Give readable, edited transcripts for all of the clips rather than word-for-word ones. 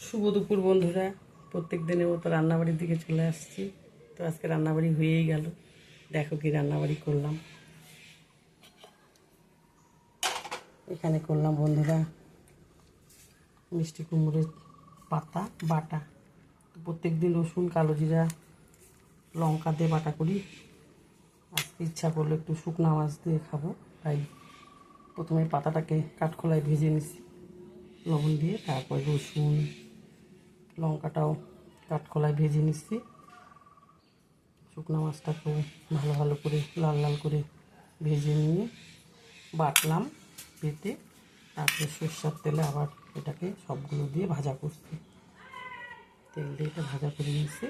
শুভ দুপুর বন্ধুরা, প্রত্যেক দিনের মতো রান্নাবাড়ির দিকে চলে আসছি। তো আজকে রান্নাবাড়ি হয়েই গেল। দেখো কি রান্নাবাড়ি করলাম। এখানে করলাম বন্ধুরা মিষ্টি কুমড়োর পাতা বাটা। প্রত্যেক দিন রসুন, কালো জিরা, লঙ্কা দিয়ে বাটা করি। আজকে ইচ্ছা করলো একটু শুকনো মাছ দিয়ে খাবো, তাই প্রথমে পাতাটাকে কাঠখোলায় ভেজে নিছি লবণ দিয়ে। তারপর রসুন, লঙ্কাটাও কাঠখোলায় ভেজে নিচ্ছি। শুকনো মাছটাকেও ভালো ভালো করে লাল লাল করে ভেজে নিয়ে বাটলাম বেটে। তারপরে সরষের তেলে আবার এটাকে সবগুলো দিয়ে ভাজা করছি। তেল দিয়ে এটা ভাজা করে নিচ্ছি।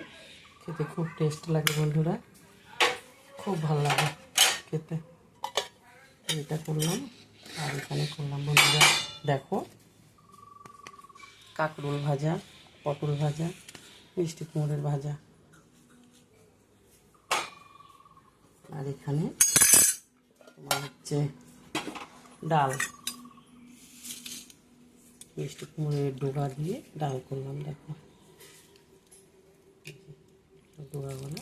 খেতে খুব টেস্ট লাগে বন্ধুরা, খুব ভালো লাগে খেতে। এটা করলাম। আর এখানে করলাম বন্ধুরা দেখো কাঁকরোল ভাজা, পটল ভাজা, মিষ্টি কুমড়োর ভাজা। আর এখানে তোমার হচ্ছে ডাল, মিষ্টি কুমড়োর ডোগা দিয়ে ডাল করলাম। দেখো ডোগাগুলো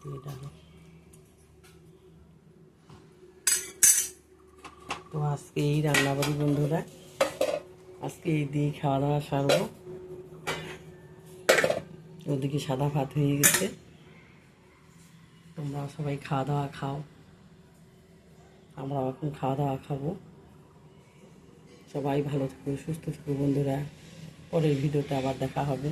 দিয়ে ডাল। তো আজকে এই রান্নাবাড়ি বন্ধুরা, আজকে এই দিয়ে খাওয়া দাওয়া সারবো। ওদিকে সাদা ভাত হয়ে গেছে। তোমরা সবাই খাওয়া দাওয়া খাও, আমরা এখন খাওয়া দাওয়া খাবো। সবাই ভালো থাকো, সুস্থ থাকো বন্ধুরা। পরের ভিডিওতে আবার দেখা হবে।